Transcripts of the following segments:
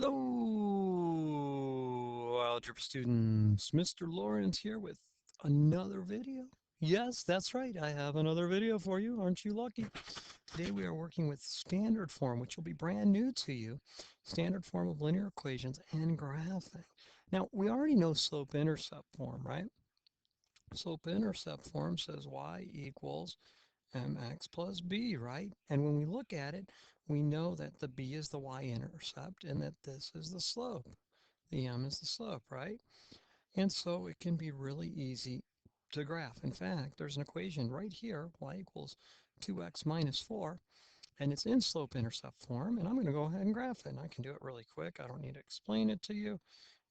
Hello, algebra students. Mr. Lawrence here with another video. Yes, that's right. I have another video for you. Aren't you lucky? Today we are working with standard form, which will be brand new to you. Standard form of linear equations and graphing. Now, we already know slope-intercept form, right? Slope-intercept form says y equals mx plus b, right? And when we look at it, we know that the b is the y-intercept and that this is the slope. The m is the slope, right? And so it can be really easy to graph. In fact, there's an equation right here, y equals 2x minus 4, and it's in slope-intercept form, and I'm going to go ahead and graph it. And I can do it really quick. I don't need to explain it to you.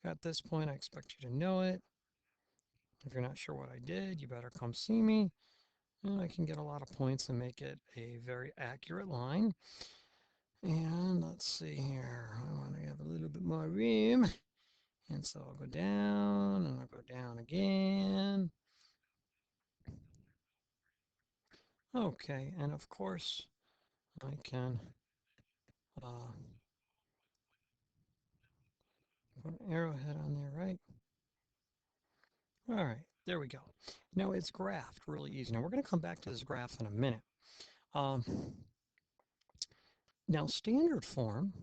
At this point, I expect you to know it. If you're not sure what I did, you better come see me. And I can get a lot of points and make it a very accurate line. And let's see here. I want to have a little bit more room. And so I'll go down and I'll go down again. Okay, and of course I can uh, put an arrowhead on there, right? All right, there we go. Now it's graphed really easy. Now we're going to come back to this graph in a minute. Um, Now standard form,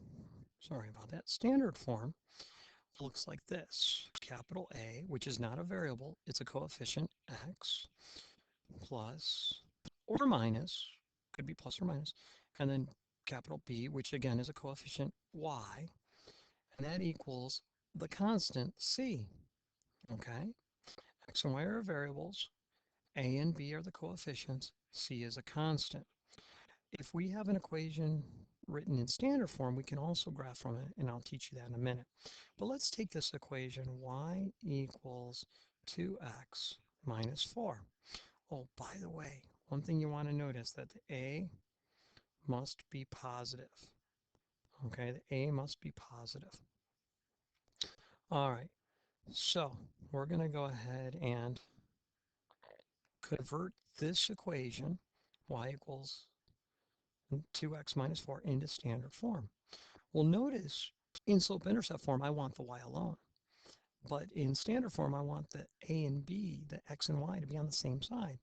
sorry about that, standard form looks like this. Capital A, which is not a variable, it's a coefficient x, plus or minus, could be plus or minus, and then capital B, which again is a coefficient y, and that equals the constant c, okay? X and y are variables, A and B are the coefficients, c is a constant. If we have an equation written in standard form, we can also graph from it, and I'll teach you that in a minute. But let's take this equation, y equals 2x minus 4. Oh, by the way, one thing you want to notice that the a must be positive. Okay, the a must be positive. All right, so we're going to go ahead and convert this equation, y equals 2x minus 4, into standard form. Well, notice in slope-intercept form, I want the y alone. But in standard form, I want the a and b, the x and y, to be on the same side.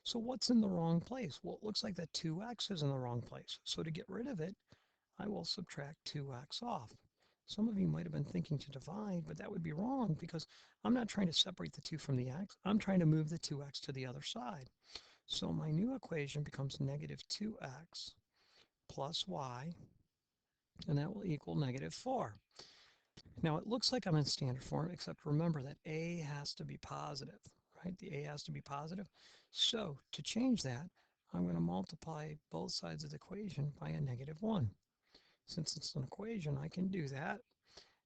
So what's in the wrong place? Well, it looks like that 2x is in the wrong place. So to get rid of it, I will subtract 2x off. Some of you might have been thinking to divide, but that would be wrong because I'm not trying to separate the 2 from the x. I'm trying to move the 2x to the other side. So my new equation becomes negative 2x plus y, and that will equal negative 4. Now it looks like I'm in standard form, except remember that a has to be positive, right? The a has to be positive. So to change that, I'm going to multiply both sides of the equation by a negative 1. Since it's an equation, I can do that.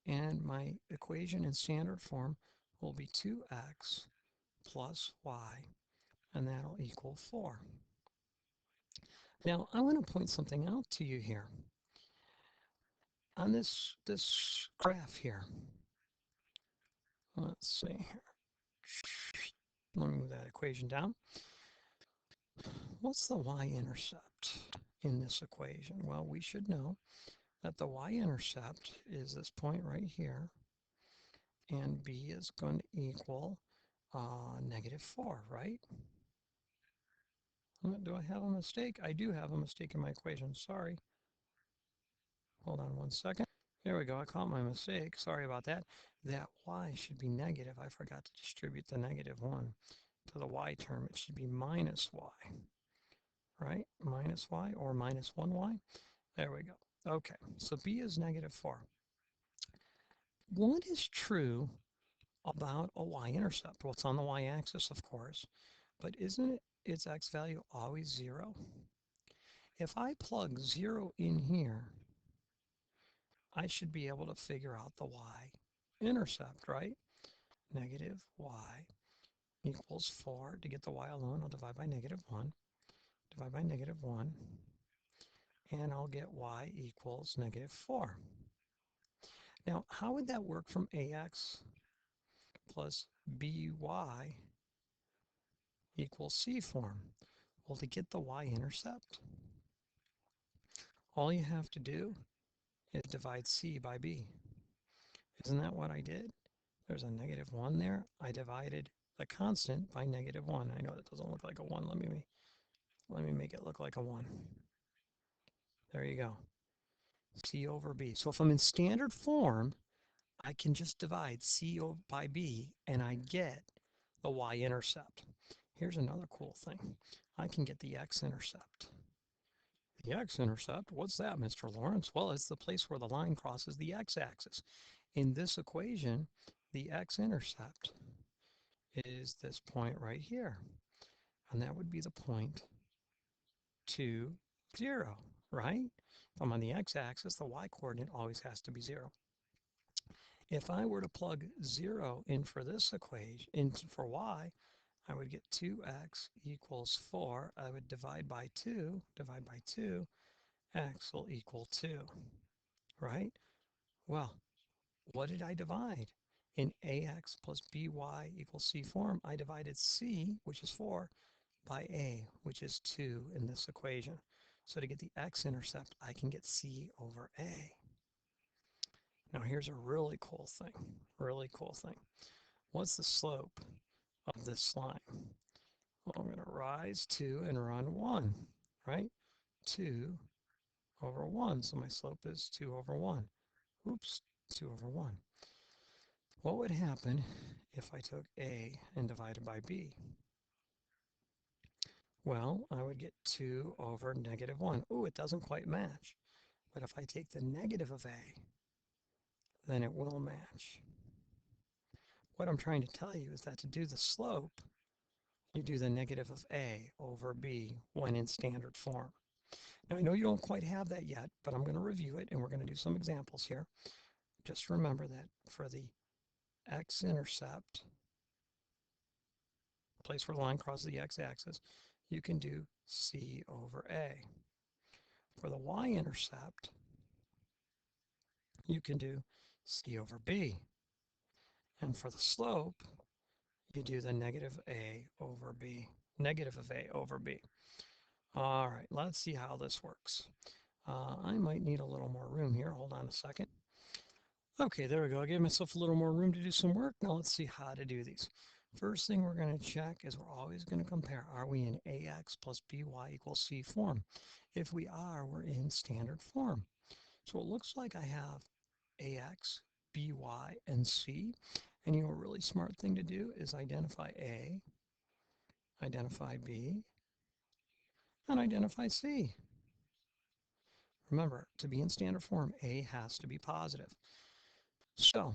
And my equation in standard form will be 2x plus y, and that'll equal 4. Now I want to point something out to you here. On this graph here, let's see here. Let me move that equation down. What's the y-intercept in this equation? Well, we should know that the y-intercept is this point right here, and b is going to equal negative 4, right? Do I have a mistake? I do have a mistake in my equation. Sorry. Hold on one second. There we go. I caught my mistake. Sorry about that. That y should be negative. I forgot to distribute the negative 1 to the y term. It should be minus y, right? Minus y or minus 1y. There we go. Okay, so b is negative 4. What is true about a y-intercept? Well, it's on the y-axis, of course, but isn't its x value always 0? If I plug 0 in here, I should be able to figure out the y-intercept, right? Negative y equals 4. To get the y alone, I'll divide by negative 1. Divide by negative 1. And I'll get y equals negative 4. Now, how would that work from ax plus by equals c form? Well, to get the y-intercept, all you have to do is divide c by b. Isn't that what I did? There's a -1 there. I divided the constant by -1. I know that doesn't look like a 1. Let me make it look like a 1. There you go. C over B. So if I'm in standard form, I can just divide C by B and I get the y-intercept. Here's another cool thing. I can get the x-intercept. The x-intercept, what's that, Mr. Lawrence? Well, it's the place where the line crosses the x-axis. In this equation, the x-intercept is this point right here. And that would be the point 2, 0, right? If I'm on the x-axis, the y-coordinate always has to be 0. If I were to plug 0 in for this equation, in for y, I would get 2x equals 4. I would divide by 2, x will equal 2, right? Well, what did I divide? In ax plus by equals c form, I divided c, which is 4, by a, which is 2 in this equation. So to get the x-intercept, I can get c over a. Now here's a really cool thing, What's the slope of this line? Well, I'm going to rise 2 and run 1, right? 2 over 1, so my slope is 2 over 1. Oops, 2 over 1. What would happen if I took a and divided by b? Well, I would get 2 over -1. Ooh, it doesn't quite match. But if I take the negative of a, then it will match. What I'm trying to tell you is that to do the slope, you do the negative of a over b when in standard form. Now, I know you don't quite have that yet, but I'm going to review it, and we're going to do some examples here. Just remember that for the x-intercept, place where the line crosses the x-axis, you can do c over a. For the y-intercept, you can do c over b. And for the slope, you do the negative of a over b. All right, let's see how this works. I might need a little more room here. Hold on a second. Okay, there we go. I gave myself a little more room to do some work. Now let's see how to do these. First thing we're going to check is we're always going to compare. Are we in ax plus by equals c form? If we are, we're in standard form. So it looks like I have ax, by, and c. And a really smart thing to do is identify a, identify b, and identify c. Remember, to be in standard form, a has to be positive. So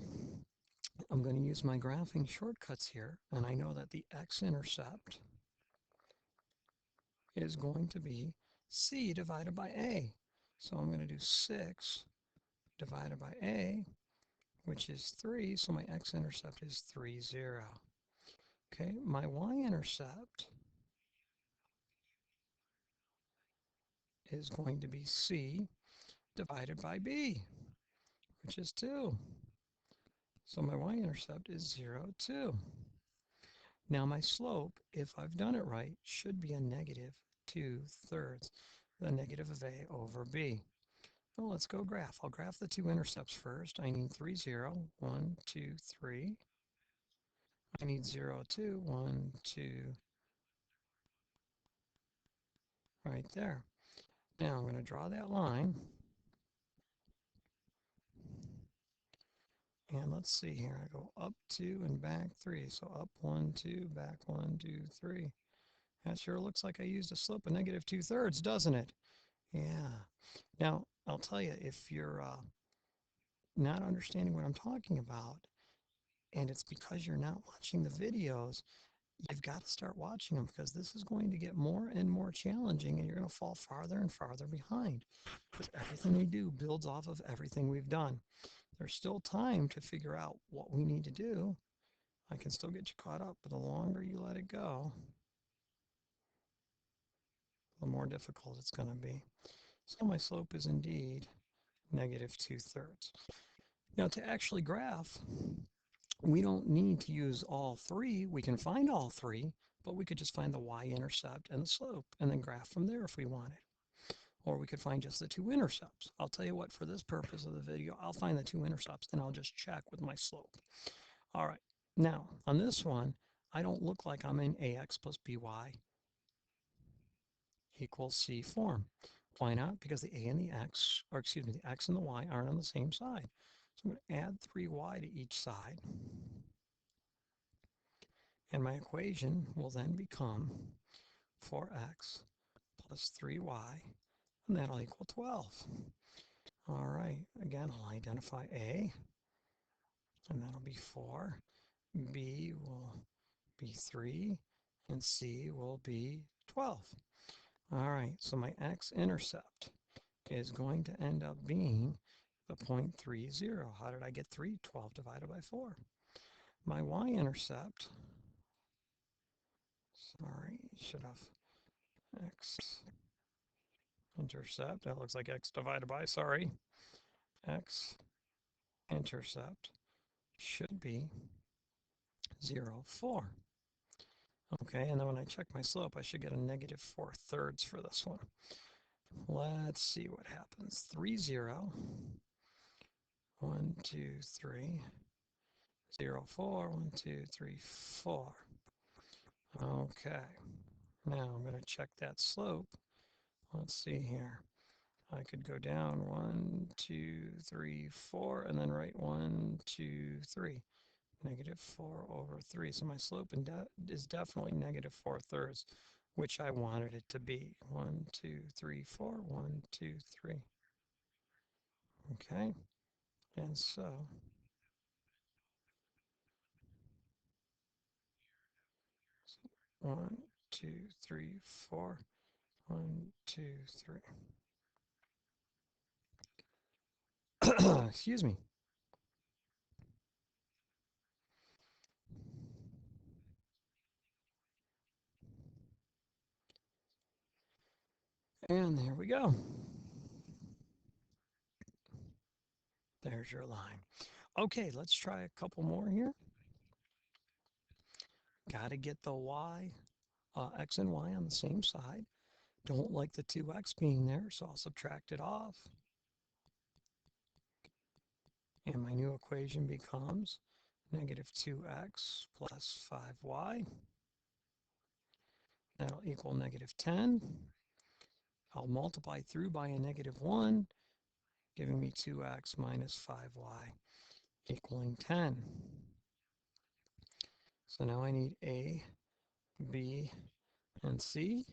I'm going to use my graphing shortcuts here, and I know that the x-intercept is going to be c divided by a. So I'm going to do 6 divided by a, which is 3, so my x-intercept is 3, 0. Okay, my y-intercept is going to be c divided by b, which is 2. So my y-intercept is 0, 2. Now my slope, if I've done it right, should be a -2/3, the negative of a over b. Well, let's go graph. I'll graph the two intercepts first. I need 3, 0, 1, 2, 3. I need 0, 2, 1, 2, right there. Now I'm going to draw that line. And let's see here. I go up 2 and back 3. So up 1, 2, back 1, 2, 3. That sure looks like I used a slope of -2/3, doesn't it? Yeah. Now, I'll tell you, if you're not understanding what I'm talking about, and it's because you're not watching the videos, you've got to start watching them because this is going to get more and more challenging and you're going to fall farther and farther behind because everything we do builds off of everything we've done. There's still time to figure out what we need to do. I can still get you caught up, but the longer you let it go, the more difficult it's going to be. So my slope is indeed -2/3. Now to actually graph, we don't need to use all three. We can find all three, but we could just find the y-intercept and the slope and then graph from there if we wanted. or we could find just the two intercepts. I'll tell you what, for this purpose of the video, I'll find the two intercepts and I'll just check with my slope. All right, now on this one, I don't look like I'm in ax plus by equals c form. Why not? Because the a and the x, or excuse me, the x and the y aren't on the same side. So I'm going to add 3y to each side. And my equation will then become 4x plus 3y, and that'll equal 12. All right, again, I'll identify A, and that'll be 4. B will be 3, and C will be 12. All right, so my x-intercept is going to end up being the 0.30. How did I get 3? 12 divided by 4. My y-intercept, sorry, should have x-intercept, that looks like x divided by, sorry, x-intercept should be 0, 4. Okay, and then when I check my slope, I should get a negative 4/3 for this one. Let's see what happens. 3, 0, 1, 2, 3, 0, 4, 1, 2, 3, 4. Okay, now I'm going to check that slope. Let's see here. I could go down 1, 2, 3, 4, and then write 1, 2, 3. Negative 4 over 3. So my slope is definitely negative 4/3, which I wanted it to be. 1, 2, 3, 4, 1, 2, 3. Okay, and so 1, 2, 3, 4, 1, 2, 3. Excuse me. And there we go. There's your line. Okay, let's try a couple more here. Got to get the x and y on the same side. Don't like the 2x being there, so I'll subtract it off. And my new equation becomes negative 2x plus 5y. That'll equal negative 10. I'll multiply through by a negative 1, giving me 2x minus 5y equaling 10. So now I need A, B, and C.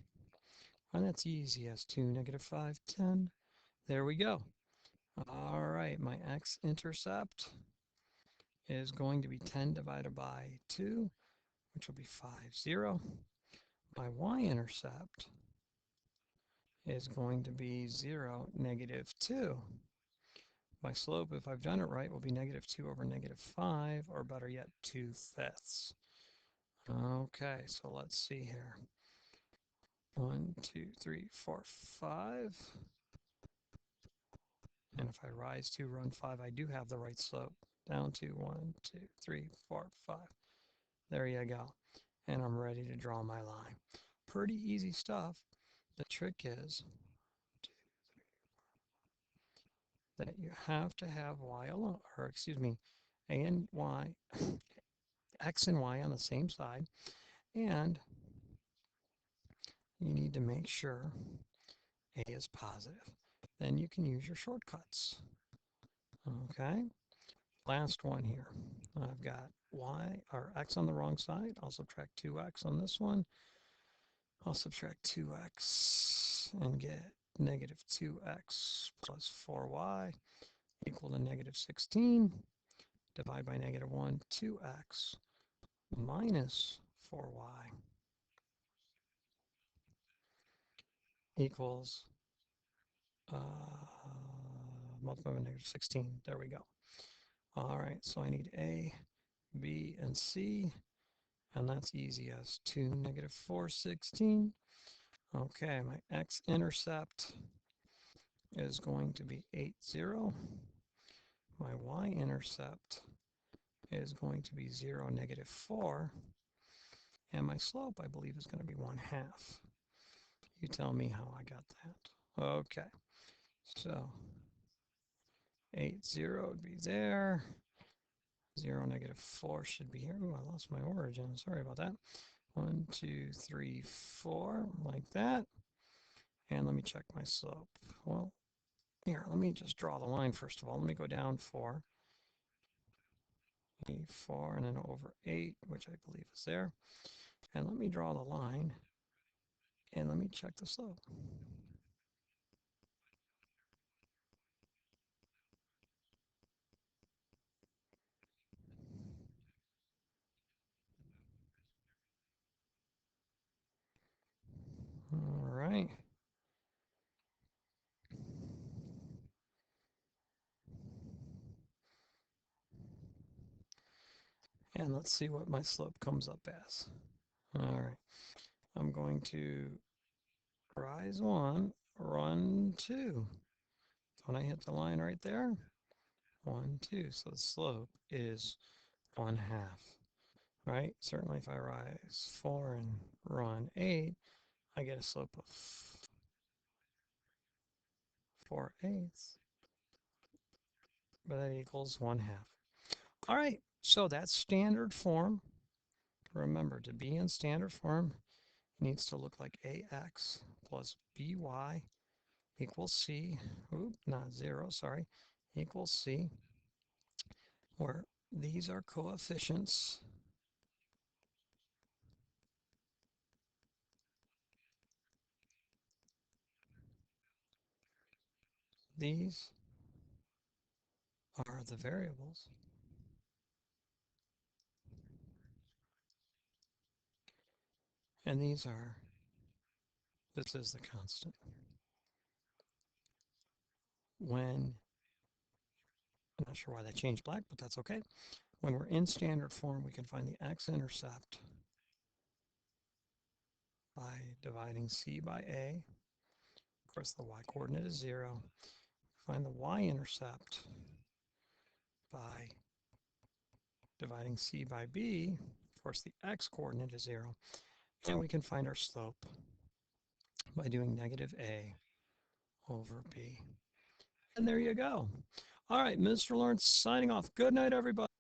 And that's easy as 2, negative 5, 10. There we go. All right, my x-intercept is going to be 10 divided by 2, which will be 5, 0. My y-intercept is going to be 0, negative 2. My slope, if I've done it right, will be negative 2 over negative 5, or better yet, 2/5. Okay, so let's see here. 1, 2, 3, 4, 5. And if I rise 2, run 5, I do have the right slope. Down to 1, 2, 3, 4, 5. There you go. And I'm ready to draw my line. Pretty easy stuff. The trick is that you have to have y alone, or excuse me, a and y, x and y on the same side, and you need to make sure a is positive. Then you can use your shortcuts. Okay, last one here. I've got y or x on the wrong side. I'll subtract 2x on this one. I'll subtract 2x and get negative 2x plus 4y equal to negative 16. Divide by negative 1, 2x minus 4y equals multiply by negative 16. There we go. All right, so I need A, B, and C, and that's easy as 2, negative 4, 16. Okay, my x-intercept is going to be 8, 0. My y-intercept is going to be 0, negative 4. And my slope, I believe, is going to be 1/2. You tell me how I got that. Okay, so 8, 0 would be there. 0, -4 should be here. Ooh, I lost my origin. Sorry about that. 1, 2, 3, 4, like that. And let me check my slope. Well, here, let me just draw the line first of all. Let me go down 4, 4, and then over 8, which I believe is there. And let me draw the line, and let me check the slope. All right. And let's see what my slope comes up as. All right. I'm going to rise 1, run 2. Don't I hit the line right there? 1, 2. So the slope is 1/2. Right? Certainly if I rise 4 and run 8, I get a slope of 4/8, but that equals 1/2. All right, so that's standard form. Remember, to be in standard form, it needs to look like AX plus BY equals C. Oop, not 0, sorry. Equals C, where these are coefficients. These are the variables. And this is the constant. When, I'm not sure why that changed black, but that's okay. When we're in standard form, we can find the x-intercept by dividing c by a. Of course, the y-coordinate is 0. Find the y-intercept by dividing c by b. Of course, the x-coordinate is 0. And we can find our slope by doing -a over b. And there you go. All right, Mr. Lawrence signing off. Good night, everybody.